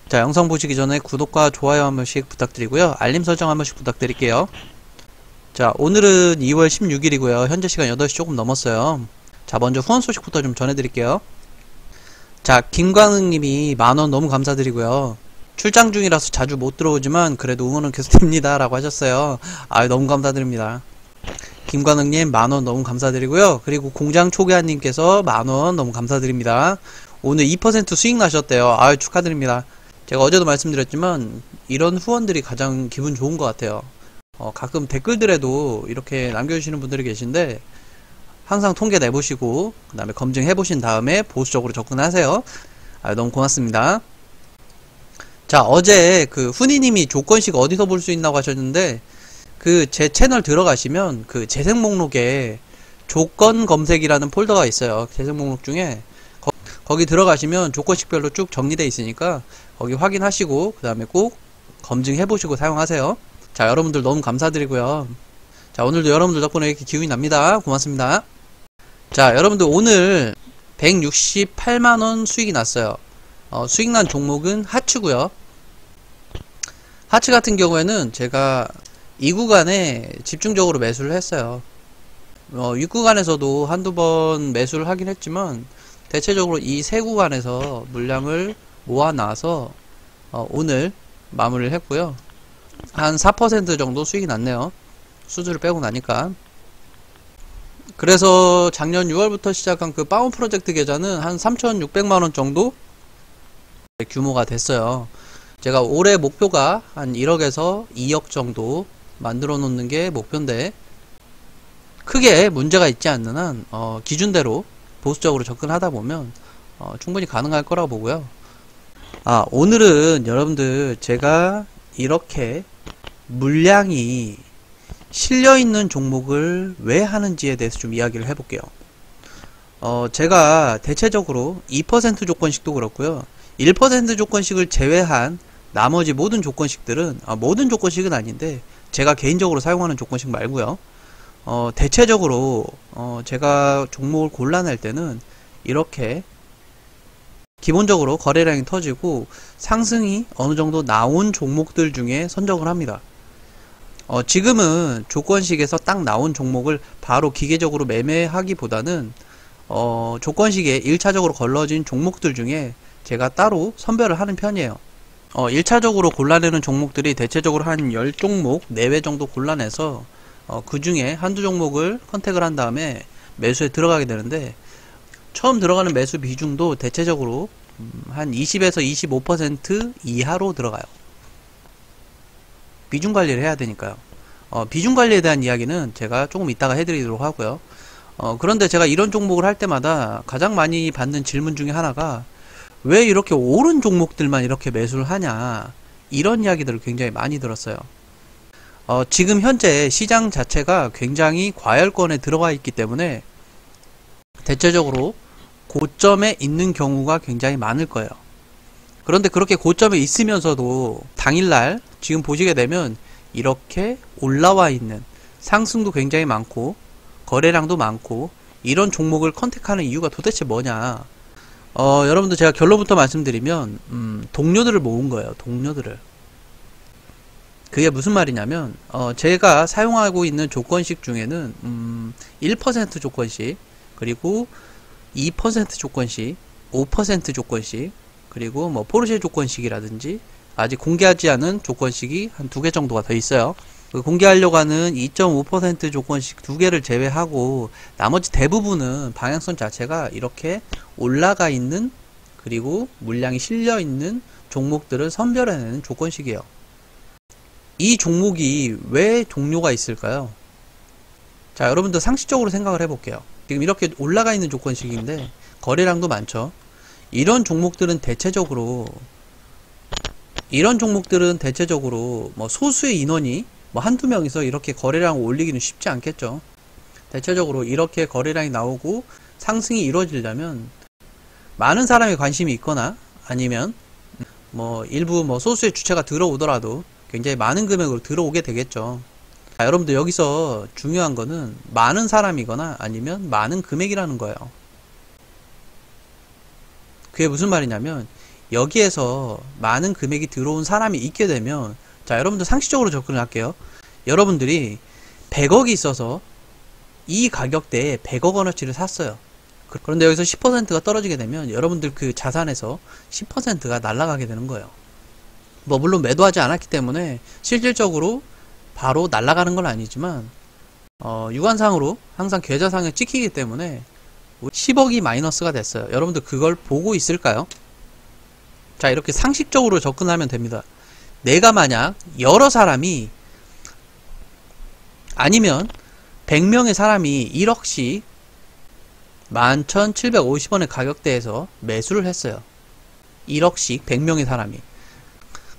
자, 영상 보시기 전에 구독과 좋아요 한 번씩 부탁드리고요. 알림 설정 한 번씩 부탁드릴게요. 자, 오늘은 2월 16일이고요. 현재 시간 8시 조금 넘었어요. 자, 먼저 후원 소식부터 좀 전해드릴게요. 자, 김광흥님이 만원 너무 감사드리고요. 출장 중이라서 자주 못 들어오지만 그래도 응원은 계속됩니다 라고 하셨어요. 너무 감사드립니다. 김광흥님 만원 너무 감사드리고요. 그리고 공장 초계한님께서 만원 너무 감사드립니다. 오늘 2% 수익 나셨대요. 축하드립니다. 제가 어제도 말씀드렸지만 이런 후원들이 가장 기분 좋은 것 같아요. 가끔 댓글들에도 이렇게 남겨주시는 분들이 계신데 항상 통계 내보시고 그 다음에 검증해보신 다음에 보수적으로 접근하세요. 너무 고맙습니다. 자, 어제 그 훈이님이 조건식 어디서 볼 수 있나고 하셨는데 그 제 채널 들어가시면 그 재생 목록에 조건 검색이라는 폴더가 있어요. 재생 목록 중에 거기 들어가시면 조건식별로 쭉 정리되어 있으니까 거기 확인하시고 그 다음에 꼭 검증해보시고 사용하세요. 자, 여러분들 너무 감사드리고요. 자, 오늘도 여러분들 덕분에 이렇게 기운이 납니다. 고맙습니다. 자, 여러분들 오늘 168만원 수익이 났어요. 수익 난 종목은 하츠고요. 하츠 같은 경우에는 제가 이 구간에 집중적으로 매수를 했어요. 윗구간에서도 한두 번 매수를 하긴 했지만 대체적으로 이 세 구간에서 물량을 모아놔서 오늘 마무리를 했고요. 한 4% 정도 수익이 났네요. 수주를 빼고 나니까. 그래서 작년 6월부터 시작한 그 파운 프로젝트 계좌는 한 3,600만원 정도 규모가 됐어요. 제가 올해 목표가 한 1억에서 2억 정도 만들어 놓는 게 목표인데 크게 문제가 있지 않는 한 기준대로 보수적으로 접근하다 보면 충분히 가능할 거라고 보고요. 오늘은 여러분들 제가 이렇게 물량이 실려있는 종목을 왜 하는지에 대해서 좀 이야기를 해볼게요. 제가 대체적으로 2% 조건식도 그렇고요. 1% 조건식을 제외한 나머지 모든 조건식들은 모든 조건식은 아닌데 제가 개인적으로 사용하는 조건식 말고요. 대체적으로 제가 종목을 골라낼 때는 이렇게 기본적으로 거래량이 터지고 상승이 어느정도 나온 종목들 중에 선정을 합니다. 지금은 조건식에서 딱 나온 종목을 바로 기계적으로 매매하기보다는 조건식에 1차적으로 걸러진 종목들 중에 제가 따로 선별을 하는 편이에요. 1차적으로 골라내는 종목들이 대체적으로 한 10종목 내외 정도 골라내서 그 중에 한두 종목을 컨택을 한 다음에 매수에 들어가게 되는데 처음 들어가는 매수 비중도 대체적으로 한 20에서 25% 이하로 들어가요. 비중 관리를 해야 되니까요. 비중 관리에 대한 이야기는 제가 조금 이따가 해드리도록 하고요. 그런데 제가 이런 종목을 할 때마다 가장 많이 받는 질문 중에 하나가 왜 이렇게 오른 종목들만 이렇게 매수를 하냐, 이런 이야기들을 굉장히 많이 들었어요. 지금 현재 시장 자체가 굉장히 과열권에 들어가 있기 때문에 대체적으로 고점에 있는 경우가 굉장히 많을 거예요. 그런데 그렇게 고점에 있으면서도 당일날 지금 보시게 되면 이렇게 올라와 있는, 상승도 굉장히 많고 거래량도 많고 이런 종목을 컨택하는 이유가 도대체 뭐냐. 여러분들 제가 결론부터 말씀드리면 동료들을 모은 거예요. 동료들을. 그게 무슨 말이냐면 제가 사용하고 있는 조건식 중에는 1% 조건식, 그리고 2% 조건식, 5% 조건식, 그리고 뭐 포르쉐 조건식이라든지 아직 공개하지 않은 조건식이 한 2개 정도가 더 있어요. 공개하려고 하는 2.5% 조건식 2개를 제외하고 나머지 대부분은 방향성 자체가 이렇게 올라가 있는, 그리고 물량이 실려 있는 종목들을 선별해내는 조건식이에요. 이 종목이 왜 종류가 있을까요? 자, 여러분들 상식적으로 생각을 해볼게요. 지금 이렇게 올라가 있는 조건식인데 거래량도 많죠. 이런 종목들은 대체적으로 뭐 소수의 인원이 뭐 한두 명이서 이렇게 거래량을 올리기는 쉽지 않겠죠. 대체적으로 이렇게 거래량이 나오고 상승이 이루어지려면 많은 사람이 관심이 있거나 아니면 뭐 일부 뭐 소수의 주체가 들어오더라도 굉장히 많은 금액으로 들어오게 되겠죠. 자, 여러분들 여기서 중요한 거는 많은 사람이거나 아니면 많은 금액이라는 거예요. 그게 무슨 말이냐면 여기에서 많은 금액이 들어온 사람이 있게 되면, 자, 여러분들 상식적으로 접근을 할게요. 여러분들이 100억이 있어서 이 가격대에 100억 원어치를 샀어요. 그런데 여기서 10%가 떨어지게 되면 여러분들 그 자산에서 10%가 날아가게 되는 거예요. 뭐 물론 매도하지 않았기 때문에 실질적으로 바로 날아가는 건 아니지만 유관상으로 항상 계좌상에 찍히기 때문에 10억이 마이너스가 됐어요. 여러분들 그걸 보고 있을까요? 자, 이렇게 상식적으로 접근하면 됩니다. 내가 만약 여러 사람이, 아니면 100명의 사람이 1억씩 11,750원의 가격대에서 매수를 했어요. 1억씩 100명의 사람이.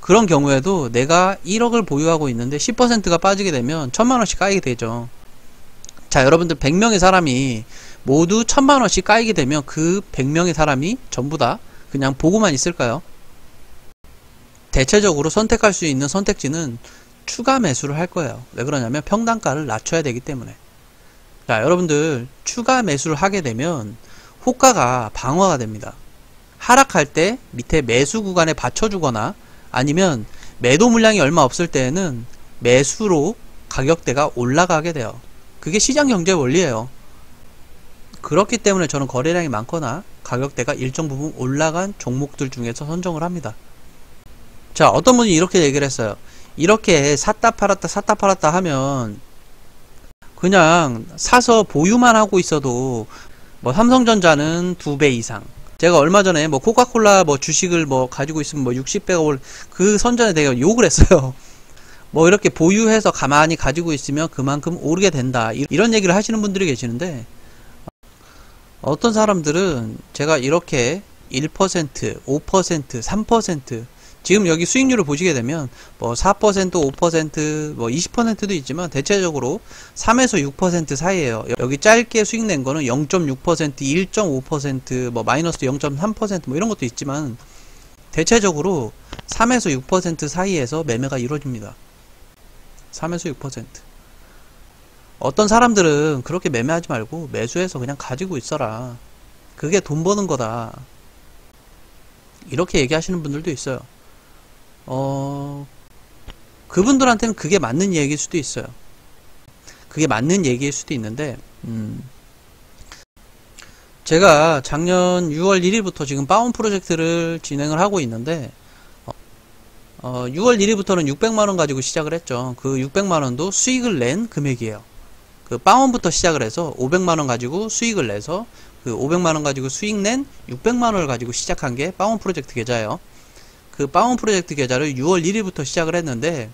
그런 경우에도 내가 1억을 보유하고 있는데 10%가 빠지게 되면 1000만원씩 까이게 되죠. 자, 여러분들 100명의 사람이 모두 1000만원씩 까이게 되면 그 100명의 사람이 전부 다 그냥 보고만 있을까요? 대체적으로 선택할 수 있는 선택지는 추가 매수를 할 거예요. 왜 그러냐면 평단가를 낮춰야 되기 때문에. 자, 여러분들 추가 매수를 하게 되면 호가가 방어가 됩니다. 하락할 때 밑에 매수 구간에 받쳐주거나, 아니면 매도 물량이 얼마 없을 때에는 매수로 가격대가 올라가게 돼요. 그게 시장 경제 원리예요. 그렇기 때문에 저는 거래량이 많거나 가격대가 일정 부분 올라간 종목들 중에서 선정을 합니다. 자, 어떤 분이 이렇게 얘기를 했어요. 이렇게 샀다 팔았다 하면 그냥 사서 보유만 하고 있어도 뭐 삼성전자는 2배 이상, 제가 얼마 전에 뭐 코카콜라 뭐 주식을 뭐 가지고 있으면 뭐 60배가 올, 그 선전에 내가 욕을 했어요. 뭐 이렇게 보유해서 가만히 가지고 있으면 그만큼 오르게 된다, 이런 얘기를 하시는 분들이 계시는데, 어떤 사람들은 제가 이렇게 1%, 5%, 3%, 지금 여기 수익률을 보시게 되면 뭐 4%, 5%, 뭐 20%도 있지만 대체적으로 3에서 6% 사이에요. 여기 짧게 수익 낸 거는 0.6%, 1.5%, 뭐 마이너스 0.3% 뭐 이런 것도 있지만 대체적으로 3에서 6% 사이에서 매매가 이루어집니다. 3에서 6%. 어떤 사람들은 그렇게 매매하지 말고 매수해서 그냥 가지고 있어라, 그게 돈 버는 거다, 이렇게 얘기하시는 분들도 있어요. 그분들한테는 그게 맞는 얘기일 수도 있어요. 그게 맞는 얘기일 수도 있는데, 제가 작년 6월 1일부터 지금 바운 프로젝트를 진행을 하고 있는데, 6월 1일부터는 600만원 가지고 시작을 했죠. 그 600만원도 수익을 낸 금액이에요. 그 바운부터 시작을 해서 500만원 가지고 수익을 내서 그 500만원 가지고 수익 낸 600만원을 가지고 시작한 게 바운 프로젝트 계좌예요. 그 바운 프로젝트 계좌를 6월 1일부터 시작을 했는데,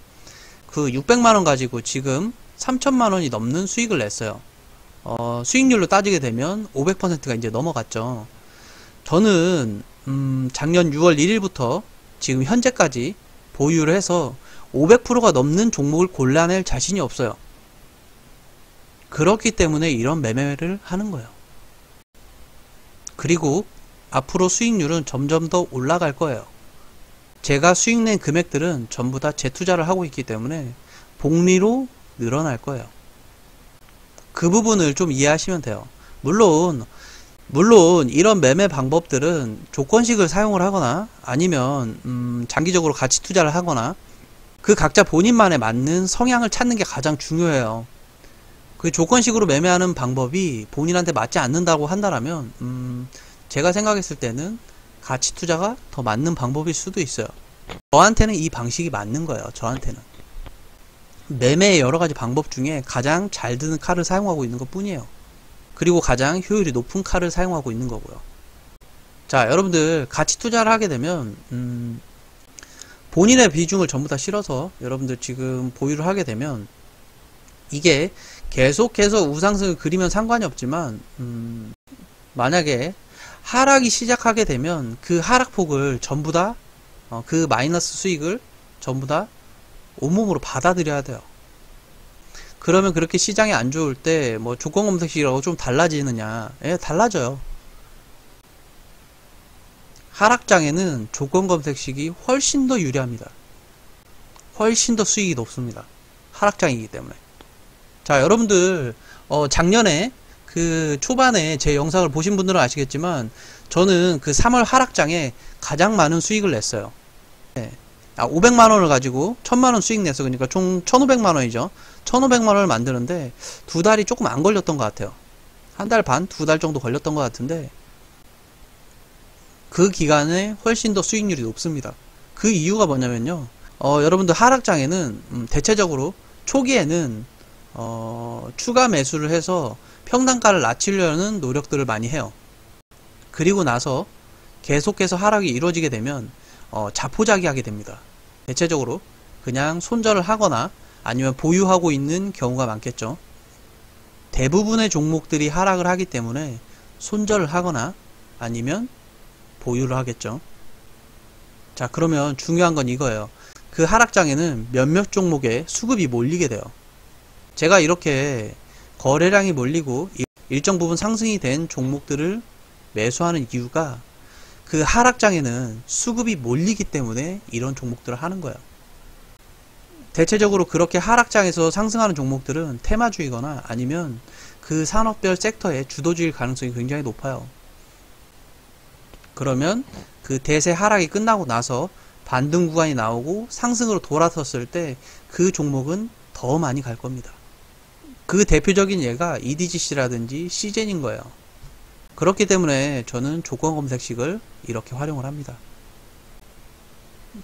그 600만원 가지고 지금 3천만원이 넘는 수익을 냈어요. 수익률로 따지게 되면 500%가 이제 넘어갔죠. 저는 작년 6월 1일부터 지금 현재까지 보유를 해서 500%가 넘는 종목을 골라낼 자신이 없어요. 그렇기 때문에 이런 매매를 하는 거예요. 그리고 앞으로 수익률은 점점 더 올라갈 거예요. 제가 수익 낸 금액들은 전부 다 재투자를 하고 있기 때문에 복리로 늘어날 거예요. 그 부분을 좀 이해하시면 돼요. 물론 이런 매매 방법들은 조건식을 사용을 하거나 아니면 장기적으로 가치 투자를 하거나 그 각자 본인만에 맞는 성향을 찾는 게 가장 중요해요. 그 조건식으로 매매하는 방법이 본인한테 맞지 않는다고 한다면 제가 생각했을 때는 가치 투자가 더 맞는 방법일 수도 있어요. 저한테는 이 방식이 맞는 거예요. 저한테는 매매의 여러가지 방법 중에 가장 잘 드는 칼을 사용하고 있는 것 뿐이에요. 그리고 가장 효율이 높은 칼을 사용하고 있는 거고요. 자, 여러분들 가치 투자를 하게 되면 본인의 비중을 전부 다 실어서 여러분들 지금 보유를 하게 되면 이게 계속해서 우상승을 그리면 상관이 없지만 만약에 하락이 시작하게 되면 그 하락폭을 전부 다 그 마이너스 수익을 전부 다 온몸으로 받아들여야 돼요. 그러면 그렇게 시장이 안 좋을 때 뭐 조건 검색식이라고 좀 달라지느냐? 예, 달라져요. 하락장에는 조건 검색식이 훨씬 더 유리합니다. 훨씬 더 수익이 높습니다. 하락장이기 때문에. 자, 여러분들 작년에 그 초반에 제 영상을 보신 분들은 아시겠지만 저는 그 3월 하락장에 가장 많은 수익을 냈어요. 네. 500만원을 가지고 1000만원 수익 냈어. 그러니까 총 1500만원이죠. 1500만원을 만드는데 2달이 조금 안 걸렸던 것 같아요. 1달 반, 2달 정도 걸렸던 것 같은데 그 기간에 훨씬 더 수익률이 높습니다. 그 이유가 뭐냐면요. 여러분들 하락장에는 대체적으로 초기에는 추가 매수를 해서 평단가를 낮추려는 노력들을 많이 해요. 그리고 나서 계속해서 하락이 이루어지게 되면 자포자기하게 됩니다. 대체적으로 그냥 손절을 하거나 아니면 보유하고 있는 경우가 많겠죠. 대부분의 종목들이 하락을 하기 때문에 손절을 하거나 아니면 보유를 하겠죠. 자, 그러면 중요한 건 이거예요. 그 하락장에는 몇몇 종목에 수급이 몰리게 돼요. 제가 이렇게 거래량이 몰리고 일정 부분 상승이 된 종목들을 매수하는 이유가 그 하락장에는 수급이 몰리기 때문에 이런 종목들을 하는 거예요. 대체적으로 그렇게 하락장에서 상승하는 종목들은 테마주이거나 아니면 그 산업별 섹터의 주도주일 가능성이 굉장히 높아요. 그러면 그 대세 하락이 끝나고 나서 반등 구간이 나오고 상승으로 돌아섰을 때 그 종목은 더 많이 갈 겁니다. 그 대표적인 예가 EDGC라든지 시젠인 거예요. 그렇기 때문에 저는 조건 검색식을 이렇게 활용을 합니다.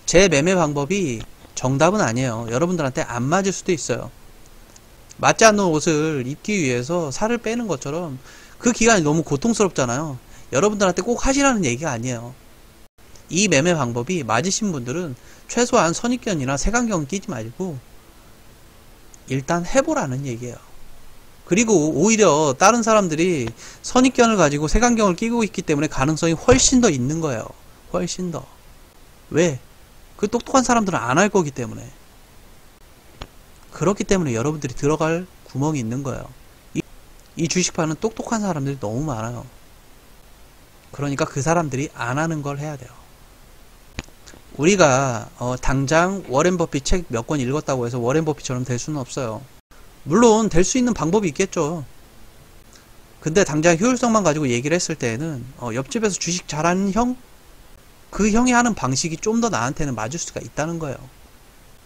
제 매매 방법이 정답은 아니에요. 여러분들한테 안 맞을 수도 있어요. 맞지 않는 옷을 입기 위해서 살을 빼는 것처럼 그 기간이 너무 고통스럽잖아요. 여러분들한테 꼭 하시라는 얘기가 아니에요. 이 매매 방법이 맞으신 분들은 최소한 선입견이나 색안경 끼지 말고 일단 해보라는 얘기예요. 그리고 오히려 다른 사람들이 선입견을 가지고 색안경을 끼고 있기 때문에 가능성이 훨씬 더 있는 거예요. 훨씬 더. 왜? 그 똑똑한 사람들은 안 할 거기 때문에. 그렇기 때문에 여러분들이 들어갈 구멍이 있는 거예요. 이 주식파는 똑똑한 사람들이 너무 많아요. 그러니까 그 사람들이 안 하는 걸 해야 돼요. 우리가 당장 워렌 버핏 책 몇 권 읽었다고 해서 워렌 버핏처럼 될 수는 없어요. 물론 될 수 있는 방법이 있겠죠. 근데 당장 효율성만 가지고 얘기를 했을 때에는 옆집에서 주식 잘하는 형? 그 형이 하는 방식이 좀 더 나한테는 맞을 수가 있다는 거예요.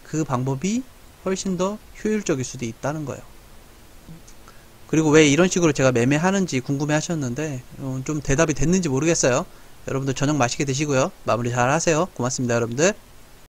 그 방법이 훨씬 더 효율적일 수도 있다는 거예요. 그리고 왜 이런 식으로 제가 매매하는지 궁금해 하셨는데 좀 대답이 됐는지 모르겠어요. 여러분들 저녁 맛있게 드시고요. 마무리 잘 하세요. 고맙습니다, 여러분들.